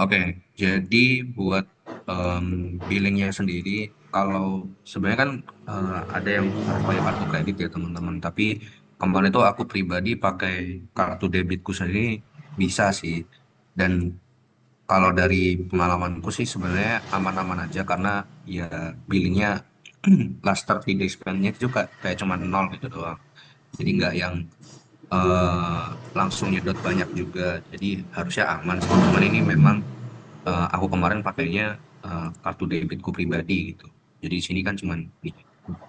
Oke, jadi buat billingnya sendiri, kalau sebenarnya kan ada yang harus pakai kartu kredit ya teman-teman. Tapi kemarin itu aku pribadi pakai kartu debitku sendiri bisa sih. Dan kalau dari pengalamanku sih sebenarnya aman-aman aja karena ya billingnya last 30 days plan-nya itu juga kayak cuma nol gitu doang. Jadi nggak yang eh, langsung nyedot banyak juga. Jadi harusnya aman sih. Cuman ini memang aku kemarin pakainya kartu debitku pribadi gitu. Jadi di sini kan cuma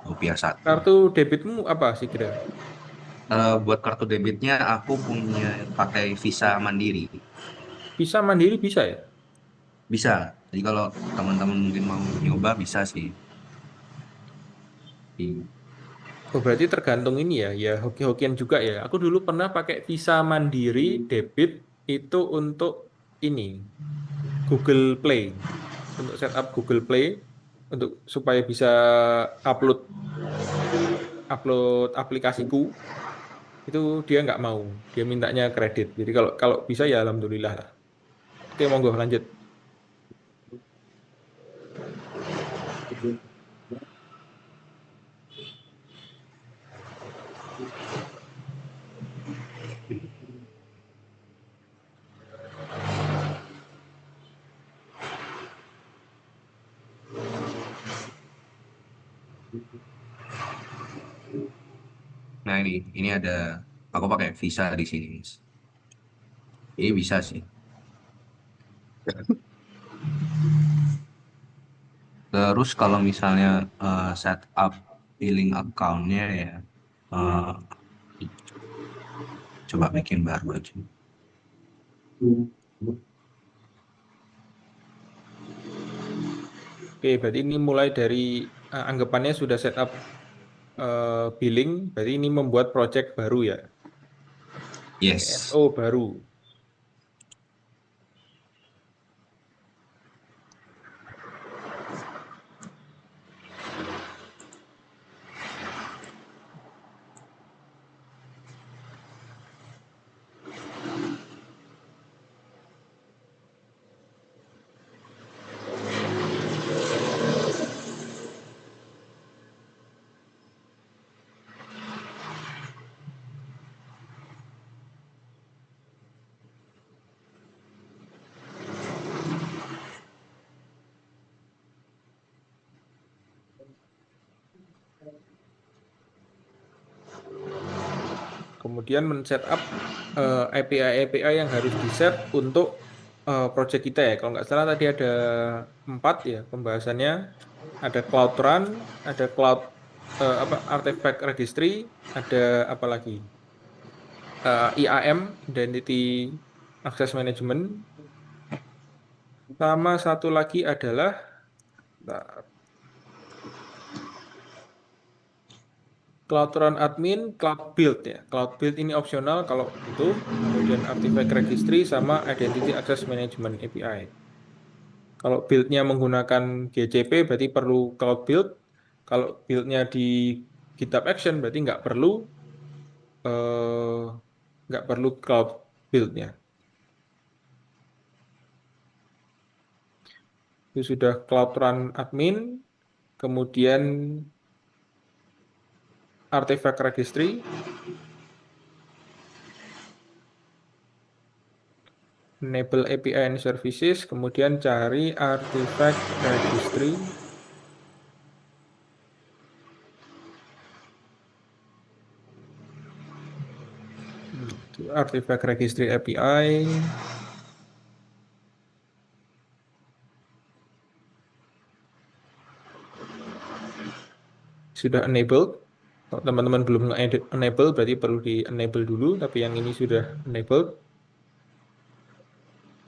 rupiah satu. Kartu debitmu apa sih kira? Buat kartu debitnya aku punya pakai Visa Mandiri. Bisa mandiri bisa ya? Bisa. Jadi kalau teman-teman mungkin mau nyoba bisa sih. Oh, berarti tergantung ini ya, ya hoki-hokian juga ya. Aku dulu pernah pakai Visa Mandiri debit itu untuk ini Google Play, untuk setup Google Play untuk supaya bisa upload upload aplikasiku itu dia nggak mau, dia mintanya kredit. Jadi kalau kalau bisa ya alhamdulillah lah. Oke, monggo lanjut. Nah ini ada aku pakai Visa di sini, Mas. Ini bisa sih. Terus kalau misalnya setup billing account-nya ya, eh, coba bikin baru aja. Oke, berarti ini mulai dari anggapannya sudah setup billing, berarti ini membuat project baru ya, Yes. PSO baru. Kemudian men-setup API-API yang harus di-set untuk project kita ya. Kalau nggak salah tadi ada 4 ya pembahasannya. Ada Cloud Run, ada Cloud apa Artifact Registry, ada apa lagi? IAM, Identity Access Management, sama satu lagi adalah nah, Cloud Run Admin, Cloud Build ya. Cloud Build ini opsional kalau butuh. Kemudian Artifact Registry sama Identity Access Management API. Kalau build-nya menggunakan GCP berarti perlu Cloud Build. Kalau build-nya di GitHub Action berarti eh, nggak perlu Cloud Build-nya. Itu sudah Cloud Run Admin, kemudian Artifact Registry, enable API and Services, kemudian cari Artifact Registry. Itu Artifact Registry API sudah enabled. Kalau teman-teman belum enable berarti perlu di enable dulu, tapi yang ini sudah enabled.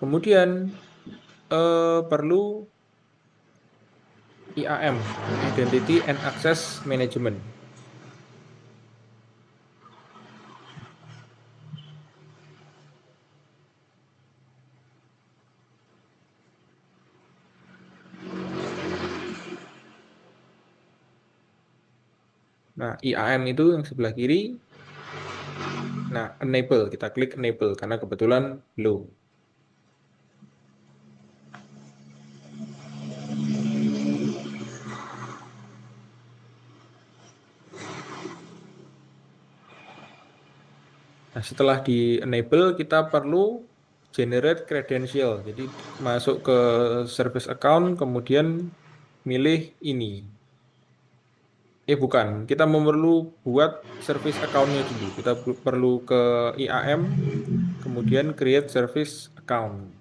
Kemudian perlu IAM, Identity and Access Management. Nah, IAM itu yang sebelah kiri. Nah, enable, kita klik enable karena kebetulan belum. Nah, setelah di enable kita perlu generate credential. Jadi masuk ke service account kemudian milih ini. Bukan, kita perlu buat service account-nya dulu. Kita perlu ke IAM kemudian create service account.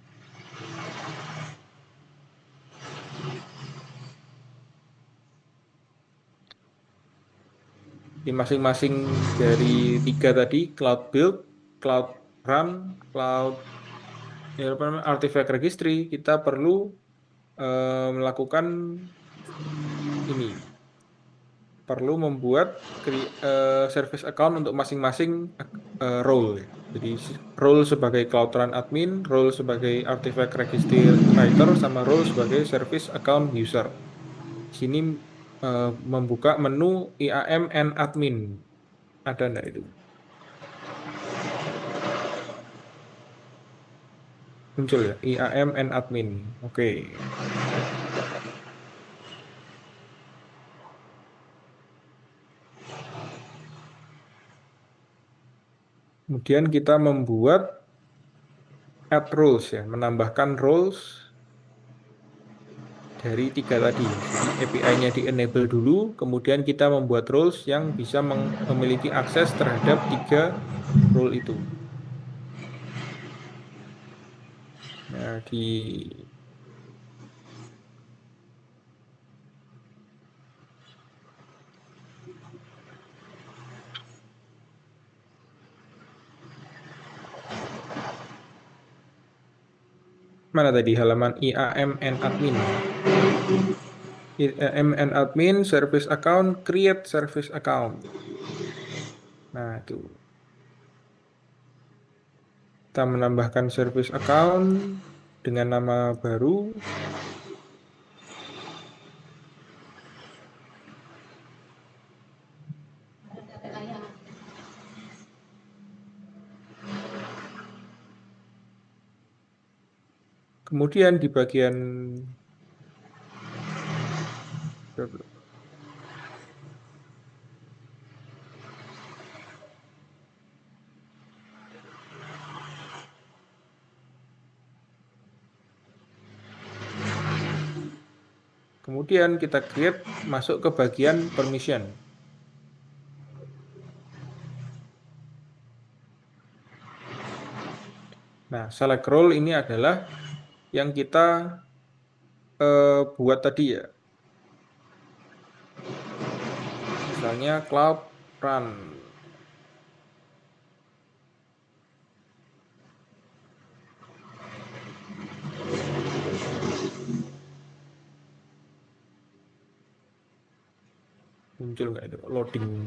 Di masing-masing dari tiga tadi, cloud build, cloud run, cloud apa namanya, artifact registry, kita perlu melakukan ini, perlu membuat service account untuk masing-masing role. Ya. Jadi role sebagai cloud run admin, role sebagai artifact registry writer, sama role sebagai service account user. Di sini membuka menu IAM and admin. Ada enggak itu? Muncul ya, IAM and admin. Oke. Kemudian kita membuat add roles ya, menambahkan roles dari tiga tadi. Jadi API-nya di enable dulu, kemudian kita membuat roles yang bisa memiliki akses terhadap tiga role itu. Nah, di mana tadi halaman IAM and admin. IAM and admin, service account, create service account. Nah, itu. Kita menambahkan service account dengan nama baru. Kemudian di bagian kemudian kita create masuk ke bagian permission. Nah, select role ini adalah yang kita buat tadi ya. Misalnya cloud run. Muncul nggak itu loading?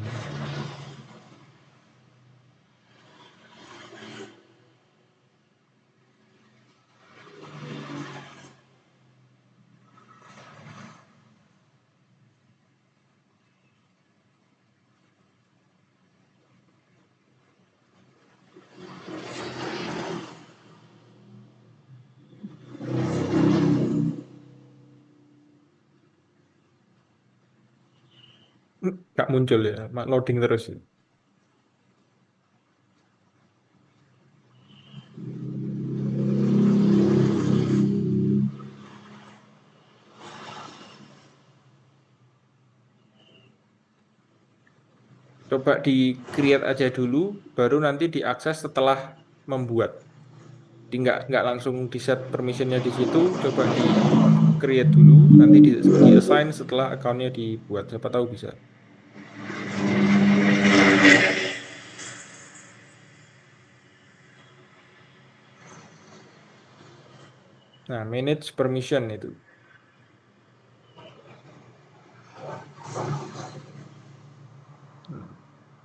Nggak muncul ya, loading terus. Coba di create aja dulu, baru nanti diakses setelah membuat. Jadi nggak langsung di set permissionnya di situ, coba di create dulu, nanti di assign setelah accountnya dibuat. Siapa tahu bisa. Nah, manage permission itu.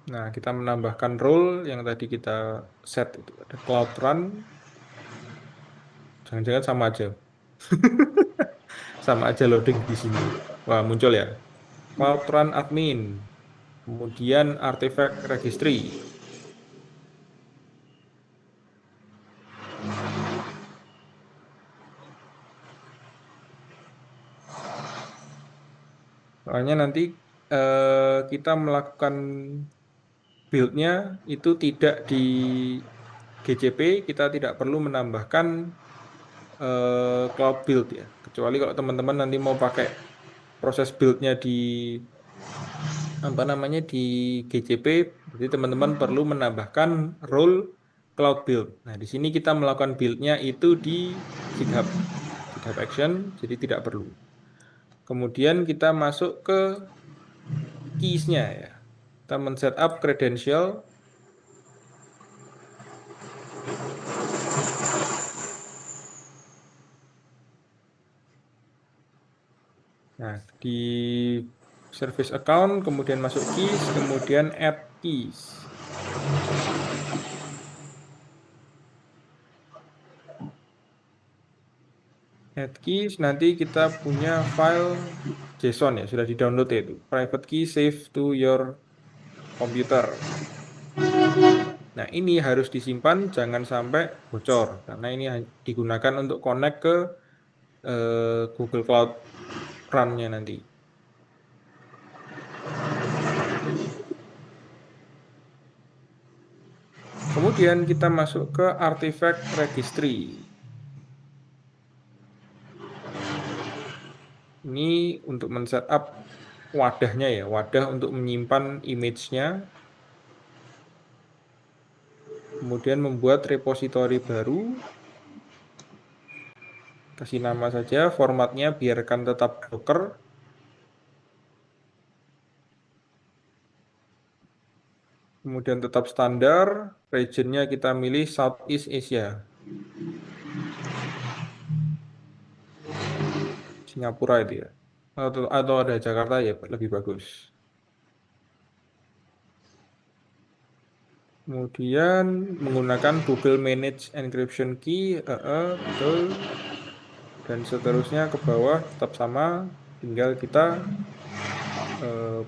Nah, kita menambahkan role yang tadi kita set itu. Ada Cloud Run, jangan-jangan sama aja. Sama aja loading di sini. Wah, muncul ya. Cloud Run Admin. Kemudian Artifact Registry. Soalnya nanti kita melakukan build-nya itu tidak di GCP, kita tidak perlu menambahkan cloud build ya. Kecuali kalau teman-teman nanti mau pakai proses build-nya di apa namanya di GCP, jadi teman-teman perlu menambahkan role cloud build. Nah, di sini kita melakukan build-nya itu di GitHub, GitHub Action, jadi tidak perlu. Kemudian kita masuk ke keys-nya ya. Kita men-setup credential. Nah, di service account, kemudian masuk keys, kemudian add keys. Add keys, nanti kita punya file JSON ya, sudah di-download ya itu. Private key save to your computer. Nah, ini harus disimpan, jangan sampai bocor, karena ini digunakan untuk connect ke Google Cloud Run-nya nanti. Kemudian kita masuk ke Artifact Registry. Ini untuk men-setup wadahnya ya, wadah untuk menyimpan image-nya. Kemudian membuat repository baru. Kasih nama saja, formatnya biarkan tetap Docker. Kemudian tetap standar, regionnya kita milih Southeast Asia. Singapura itu ya. Atau ada Jakarta ya, lebih bagus. Kemudian menggunakan Google Managed Encryption Key, betul. Dan seterusnya ke bawah tetap sama, tinggal kita eh,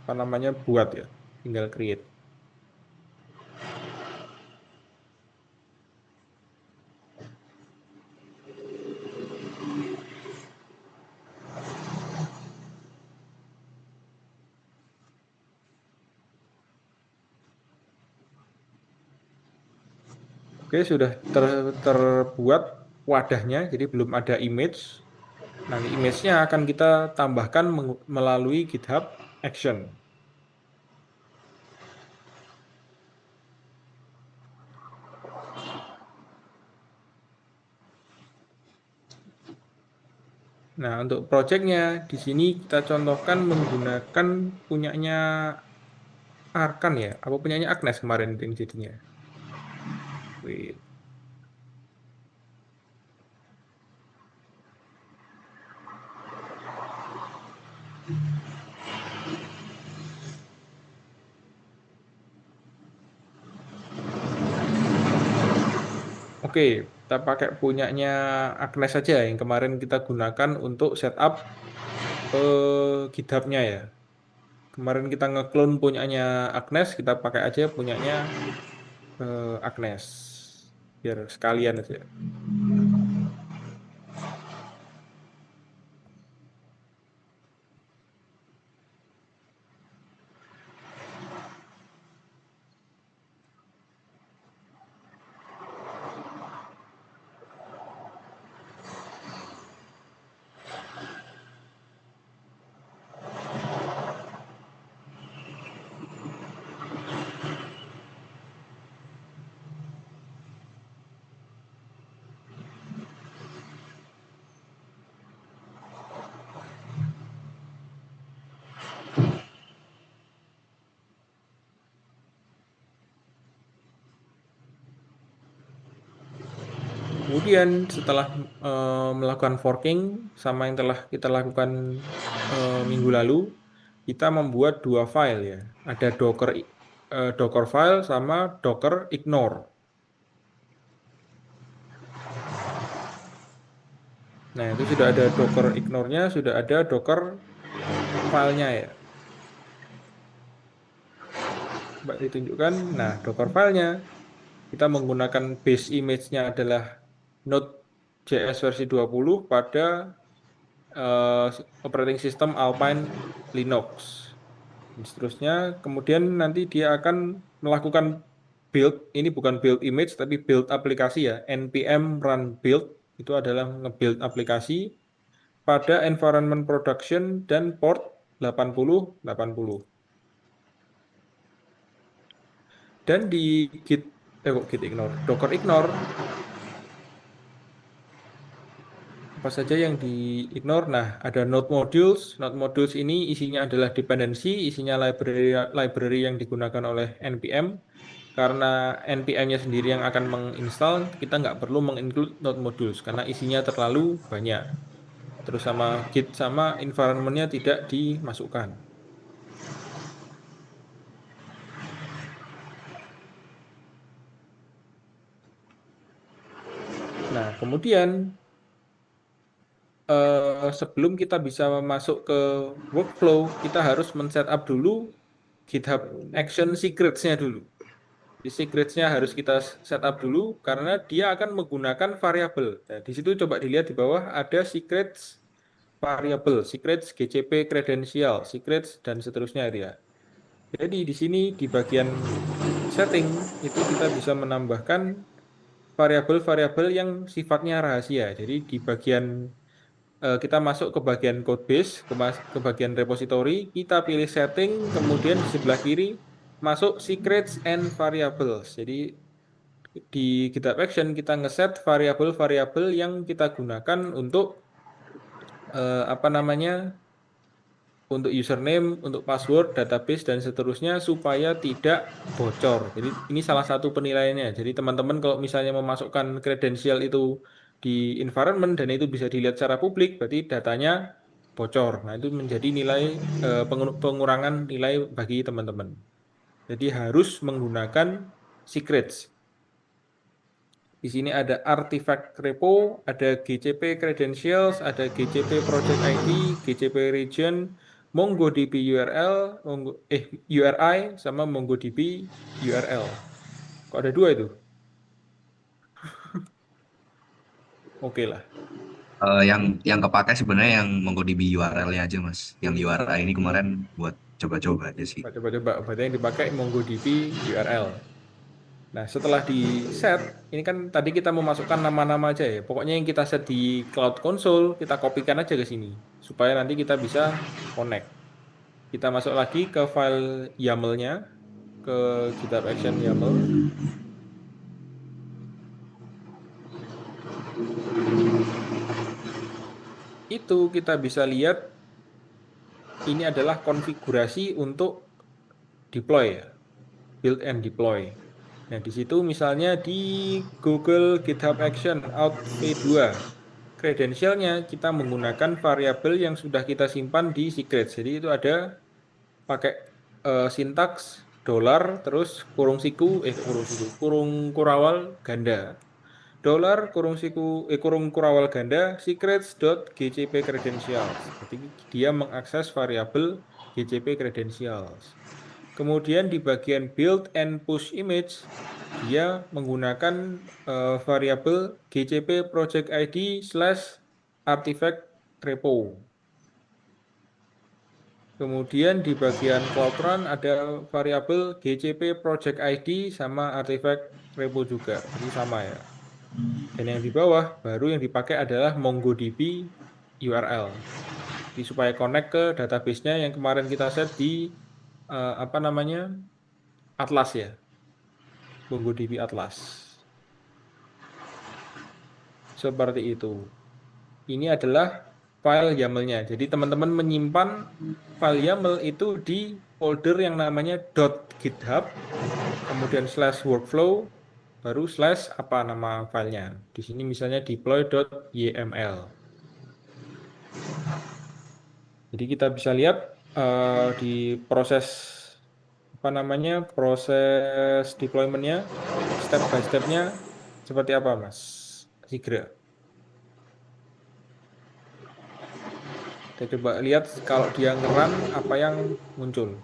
apa namanya buat ya, tinggal create. Oke, sudah terbuat wadahnya, jadi belum ada image. Nanti image-nya akan kita tambahkan melalui GitHub Action. Nah, untuk projectnya di sini kita contohkan menggunakan punyanya Arkan ya, apa punyanya Agnes kemarin itu jadinya. Wait. Oke, kita pakai punyanya Agnes saja yang kemarin kita gunakan untuk setup GitHub-nya ya. Kemarin kita ngeklon punyanya Agnes, kita pakai aja punyanya Agnes. Biar sekalian aja. Kemudian setelah melakukan forking sama yang telah kita lakukan minggu lalu, kita membuat dua file ya. Ada Docker file sama Docker ignore. Nah, itu sudah ada Docker ignore-nya, sudah ada Docker filenya ya. Coba ditunjukkan. Nah, Docker filenya kita menggunakan base image-nya adalah Node.js versi 20 pada operating system Alpine Linux. dan seterusnya. Kemudian nanti dia akan melakukan build, ini bukan build image tapi build aplikasi ya, npm run build, itu adalah nge-build aplikasi pada environment production dan port 8080. Dan di git, kok git ignore, docker ignore, apa saja yang di ignore? Nah, ada node modules. Node modules ini isinya adalah dependency, isinya library library yang digunakan oleh npm. Karena npm-nya sendiri yang akan menginstal, kita nggak perlu menginclude node modules karena isinya terlalu banyak. Terus sama git sama environment-nya tidak dimasukkan. Nah, kemudian sebelum kita bisa masuk ke workflow, kita harus men-setup dulu GitHub Action Secrets-nya dulu. Di secrets-nya harus kita setup dulu karena dia akan menggunakan variabel. Nah, di situ coba dilihat di bawah ada secrets variabel, secrets GCP credential, secrets dan seterusnya itu ya. Jadi di sini di bagian setting itu kita bisa menambahkan variabel-variabel yang sifatnya rahasia. Jadi di bagian kita masuk ke bagian code base, ke bagian repository, kita pilih setting, kemudian di sebelah kiri masuk secrets and variables. Jadi di GitHub Action kita ngeset variabel-variabel yang kita gunakan untuk apa namanya, untuk username, untuk password, database dan seterusnya supaya tidak bocor. Jadi ini salah satu penilaiannya. Jadi teman-teman kalau misalnya memasukkan kredensial itu di environment dan itu bisa dilihat secara publik, berarti datanya bocor. Nah, itu menjadi nilai pengurangan nilai bagi teman-teman. Jadi harus menggunakan secrets. Di sini ada artifact repo, ada GCP credentials, ada GCP project ID, GCP region, MongoDB URL, URI, sama MongoDB URL. Kok ada dua itu? Oke lah. Yang kepakai sebenarnya yang MongoDB URL-nya aja mas. Yang URI ini kemarin buat coba-coba aja sih. Coba-coba. Berarti yang dipakai MongoDB URL. Nah, setelah di set, ini kan tadi kita memasukkan nama-nama aja ya. Pokoknya yang kita set di Cloud Console, kita kopikan aja ke sini. Supaya nanti kita bisa connect. Kita masuk lagi ke file YAML-nya, ke GitHub Action YAML. Itu kita bisa lihat ini adalah konfigurasi untuk deploy ya, build and deploy. Nah, di situ misalnya di Google GitHub Action out v2, kredensialnya kita menggunakan variabel yang sudah kita simpan di secrets. Jadi itu ada pakai sintaks dolar terus kurung kurawal ganda. Dolar kurung kurawal ganda secrets.gcp credentials. Jadi dia mengakses variabel gcp credentials. Kemudian di bagian build and push image dia menggunakan variabel gcp project id slash artifact repo. Kemudian di bagian Cloud Run ada variabel GCP Project ID sama artifact repo juga. Jadi sama ya. Dan yang di bawah baru yang dipakai adalah MongoDB URL. Jadi supaya connect ke database-nya yang kemarin kita set di apa namanya? Atlas ya. MongoDB Atlas. Seperti itu. Ini adalah file YAML-nya. Jadi teman-teman menyimpan file YAML itu di folder yang namanya .github, kemudian /workflow, baru slash apa nama filenya. Di sini misalnya deploy.yml. Jadi kita bisa lihat di proses apa namanya, proses deployment-nya, step by step-nya seperti apa, Mas Sigra? Kita coba lihat kalau dia ngeran apa yang muncul.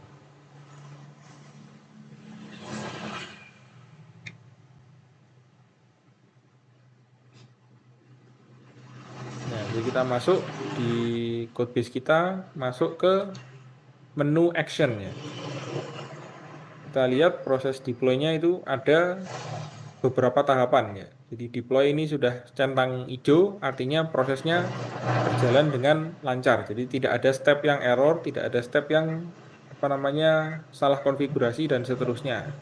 Nah, jadi kita masuk di codebase kita, masuk ke menu action ya. Kita lihat proses deploy-nya itu ada beberapa tahapan ya. Jadi deploy ini sudah centang hijau, artinya prosesnya berjalan dengan lancar. Jadi tidak ada step yang error, tidak ada step yang apa namanya salah konfigurasi dan seterusnya.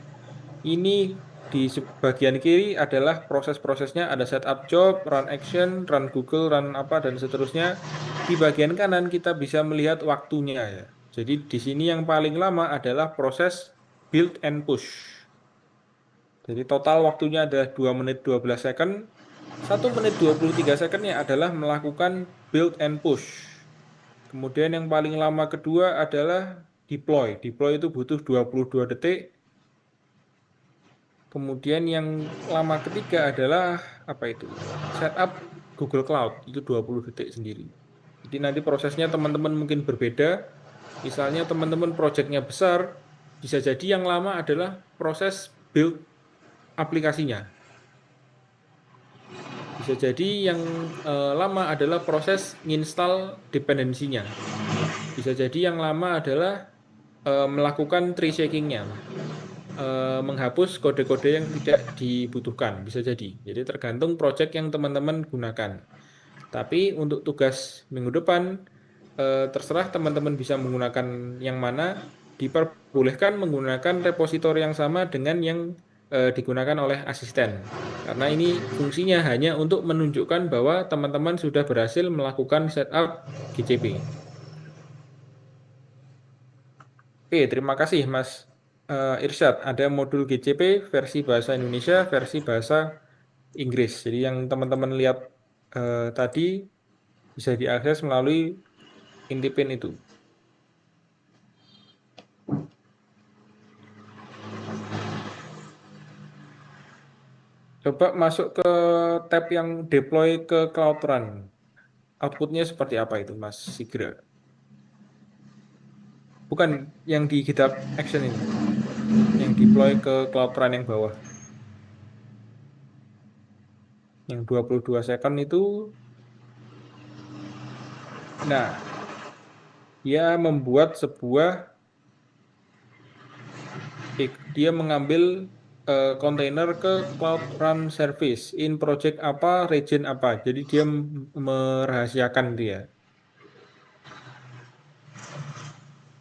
Ini di bagian kiri adalah proses-prosesnya, ada setup job, run action, run Google, run apa dan seterusnya. Di bagian kanan kita bisa melihat waktunya ya. Jadi di sini yang paling lama adalah proses build and push. Jadi total waktunya adalah 2 menit 12 second. 1 menit 23 secondnya adalah melakukan build and push. Kemudian yang paling lama kedua adalah deploy. Deploy itu butuh 22 detik. Kemudian yang lama ketiga adalah apa itu? Setup Google Cloud. Itu 20 detik sendiri. Jadi nanti prosesnya teman-teman mungkin berbeda. Misalnya teman-teman projectnya besar, bisa jadi yang lama adalah proses build aplikasinya. Bisa jadi yang lama adalah proses nginstal dependensinya. Bisa jadi yang lama adalah melakukan tree shaking-nya, menghapus kode-kode yang tidak dibutuhkan. Bisa jadi. Jadi tergantung project yang teman-teman gunakan. Tapi untuk tugas minggu depan, terserah teman-teman bisa menggunakan yang mana. Diperbolehkan menggunakan repositori yang sama dengan yang digunakan oleh asisten. Karena ini fungsinya hanya untuk menunjukkan bahwa teman-teman sudah berhasil melakukan setup GCP. Oke, terima kasih Mas Irsyad. Ada modul GCP versi bahasa Indonesia, versi bahasa Inggris. Jadi yang teman-teman lihat tadi bisa diakses melalui Intipin itu. Coba masuk ke tab yang deploy ke Cloud Run. Outputnya seperti apa itu, Mas Sigra? Bukan yang di GitHub Action ini, yang deploy ke Cloud Run yang bawah. Yang 22 second itu, nah, dia membuat sebuah, dia mengambil kontainer ke Cloud Run Service in project apa, region apa. Jadi dia merahasiakan dia.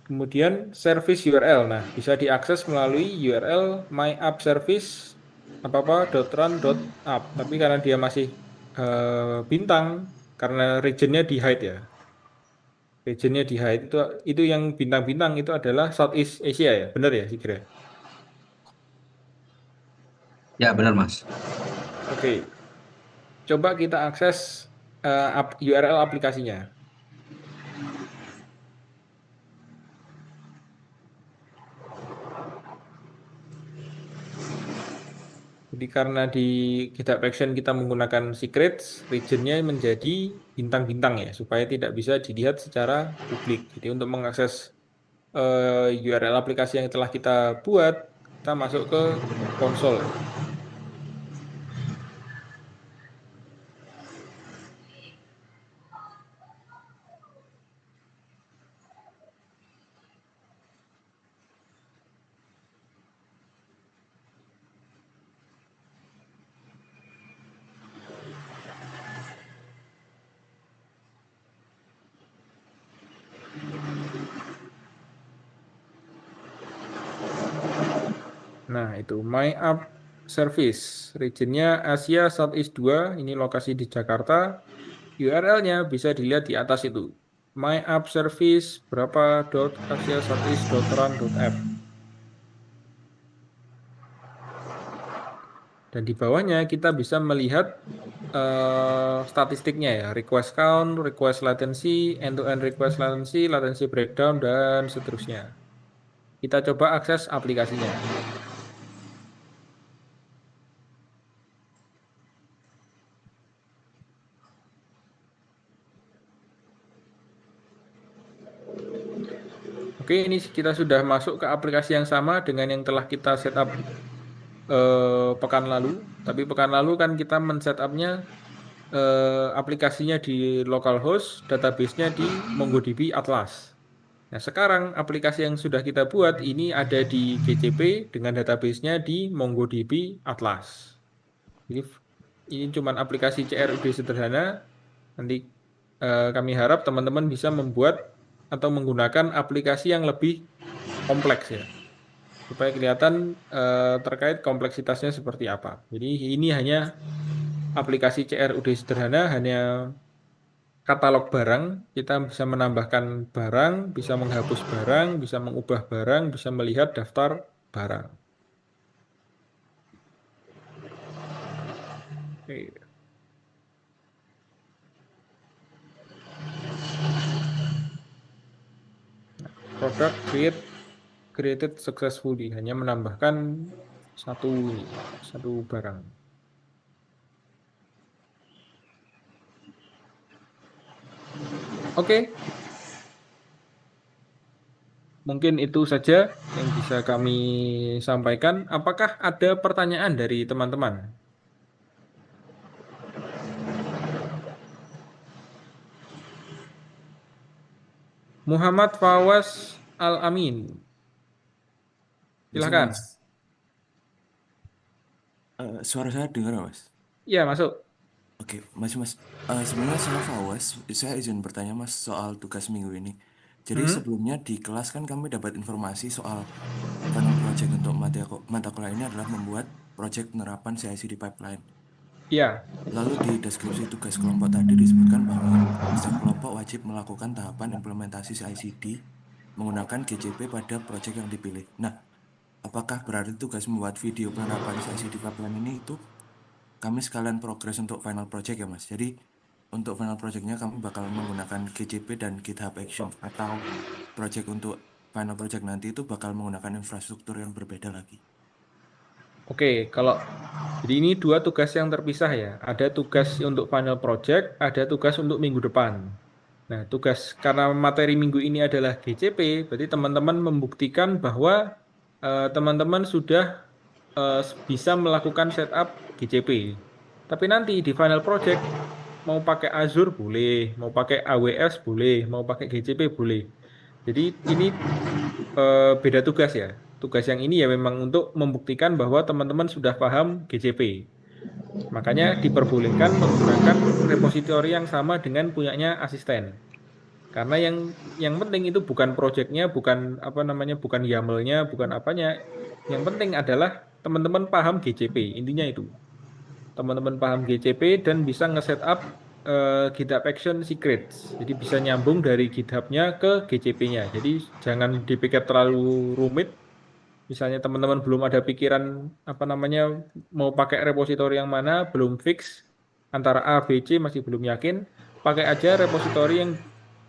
Kemudian service URL. Nah, bisa diakses melalui URL myappservice apa-apa.run.app. Tapi karena dia masih bintang, karena regionnya di hide ya. Regionnya di hide itu yang bintang-bintang itu adalah Southeast Asia ya. Benar ya, Sigre? Ya, benar, Mas. Oke. Coba kita akses URL aplikasinya. Jadi karena di GitHub Action kita menggunakan secrets, regionnya menjadi bintang-bintang ya, supaya tidak bisa dilihat secara publik. Jadi untuk mengakses URL aplikasi yang telah kita buat, kita masuk ke konsol. Nah, itu My App Service. Regionnya Asia Southeast 2, ini lokasi di Jakarta. URL-nya bisa dilihat di atas itu. My App Service berapa .asia southeast .run.app. Dan di bawahnya kita bisa melihat statistiknya ya, request count, request latency, end-to-end request latency, latency breakdown, dan seterusnya. Kita coba akses aplikasinya. Oke, ini kita sudah masuk ke aplikasi yang sama dengan yang telah kita setup pekan lalu. Tapi pekan lalu kan kita men-setupnya aplikasinya di localhost, database-nya di MongoDB Atlas. Nah, sekarang aplikasi yang sudah kita buat ini ada di GCP dengan database-nya di MongoDB Atlas. Jadi ini cuma aplikasi CRUD sederhana. Nanti kami harap teman-teman bisa membuat atau menggunakan aplikasi yang lebih kompleks ya, supaya kelihatan terkait kompleksitasnya seperti apa. Jadi ini hanya aplikasi CRUD sederhana, hanya katalog barang, kita bisa menambahkan barang, bisa menghapus barang, bisa mengubah barang, bisa melihat daftar barang. Oke. Produk created successfully, hanya menambahkan satu ini, satu barang. Oke, mungkin itu saja yang bisa kami sampaikan. Apakah ada pertanyaan dari teman-teman? Muhammad Fawaz Al-Amin, Bisa silakan. mas. Suara saya dengar nggak, mas? Iya, masuk. Oke, mas. Sebenarnya saya Fawaz. Saya izin bertanya mas soal tugas minggu ini. Jadi Hmm? sebelumnya di kelas kan kami dapat informasi soal final project untuk mata kuliah ini adalah membuat project penerapan CI/CD pipeline. Iya. Lalu di deskripsi tugas kelompok tadi disebutkan bahwa setiap kelompok wajib melakukan tahapan implementasi CI/CD menggunakan GCP pada project yang dipilih. Nah, apakah berarti tugas membuat video penerapan CI/CD pipeline ini itu kami sekalian progres untuk final project ya mas? Jadi untuk final projectnya kami bakal menggunakan GCP dan GitHub Action, atau project untuk final project nanti itu bakal menggunakan infrastruktur yang berbeda lagi. Oke, kalau jadi ini dua tugas yang terpisah ya. Ada tugas untuk final project, ada tugas untuk minggu depan. Nah, tugas karena materi minggu ini adalah GCP, berarti teman-teman membuktikan bahwa teman-teman sudah eh, bisa melakukan setup GCP. Tapi nanti di final project mau pakai Azure boleh, mau pakai AWS boleh, mau pakai GCP boleh. Jadi ini beda tugas ya. Tugas yang ini ya memang untuk membuktikan bahwa teman-teman sudah paham GCP. Makanya diperbolehkan menggunakan repositori yang sama dengan punyanya asisten. Karena yang penting itu bukan projectnya, bukan apa namanya, bukan YAML-nya, bukan apanya. Yang penting adalah teman-teman paham GCP. Intinya itu. Teman-teman paham GCP dan bisa nge-setup GitHub Action Secrets. Jadi bisa nyambung dari GitHub-nya ke GCP-nya. Jadi jangan dipikir terlalu rumit. Misalnya teman-teman belum ada pikiran apa namanya mau pakai repositori yang mana, belum fix antara A, B, C masih belum yakin, pakai aja repositori yang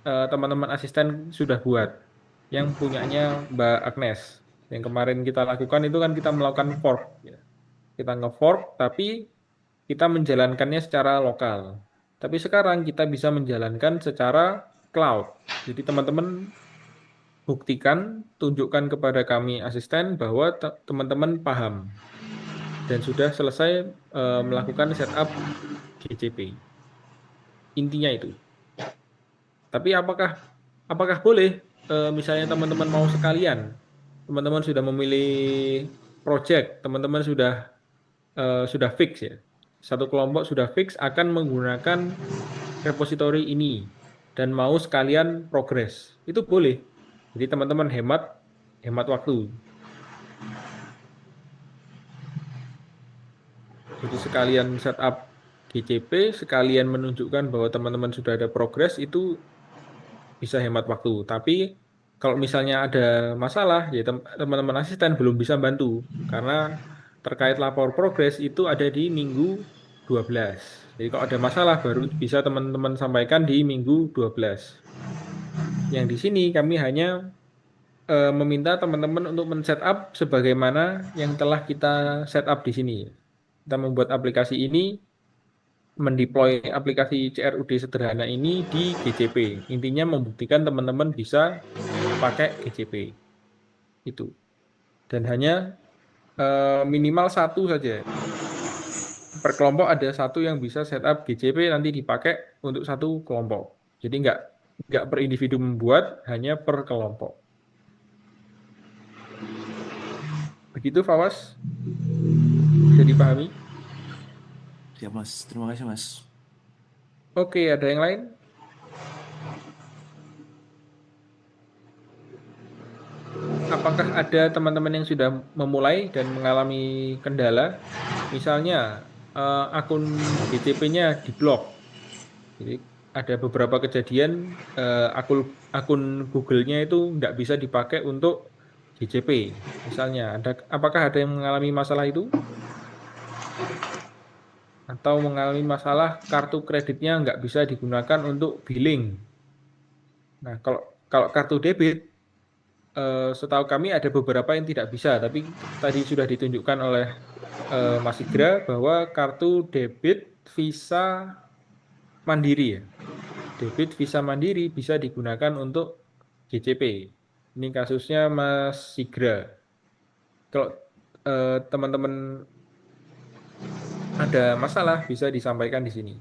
teman-teman asisten sudah buat, yang punyanya Mbak Agnes. Yang kemarin kita lakukan itu kan kita melakukan fork, ya. Kita nge-fork, tapi kita menjalankannya secara lokal. Tapi sekarang kita bisa menjalankan secara cloud. Jadi teman-teman buktikan, tunjukkan kepada kami asisten bahwa teman-teman paham dan sudah selesai melakukan setup GCP. Intinya itu. Tapi apakah boleh misalnya teman-teman mau sekalian, teman-teman sudah memilih project, teman-teman sudah fix ya. Satu kelompok sudah fix akan menggunakan repositori ini dan mau sekalian progres. Itu boleh. Jadi teman-teman hemat hemat waktu. Jadi sekalian setup GCP, sekalian menunjukkan bahwa teman-teman sudah ada progres, itu bisa hemat waktu. Tapi kalau misalnya ada masalah, ya teman-teman asisten belum bisa bantu. Karena terkait lapor progres itu ada di minggu 12. Jadi kalau ada masalah baru bisa teman-teman sampaikan di minggu 12. Yang di sini kami hanya meminta teman-teman untuk men-setup sebagaimana yang telah kita setup di sini. Kita membuat aplikasi ini, mendeploy aplikasi CRUD sederhana ini di GCP. Intinya membuktikan teman-teman bisa pakai GCP. Itu. Dan hanya minimal satu saja. Per kelompok ada satu yang bisa setup GCP nanti dipakai untuk satu kelompok. Jadi nggak per individu membuat, hanya per kelompok. Begitu, Fawas? Bisa dipahami? Siap Mas, terima kasih Mas. Oke, ada yang lain? Apakah ada teman-teman yang sudah memulai dan mengalami kendala? Misalnya, akun GCP-nya diblok. Jadi ada beberapa kejadian akun Google-nya itu nggak bisa dipakai untuk GCP. Misalnya, apakah ada yang mengalami masalah itu? Atau mengalami masalah kartu kreditnya nggak bisa digunakan untuk billing? Nah, kalau kartu debit, setahu kami ada beberapa yang tidak bisa, tapi tadi sudah ditunjukkan oleh Mas Igra bahwa kartu debit Visa Mandiri ya. Debit Visa Mandiri bisa digunakan untuk GCP. Ini kasusnya Mas Sigra. Kalau teman-teman ada masalah bisa disampaikan di sini.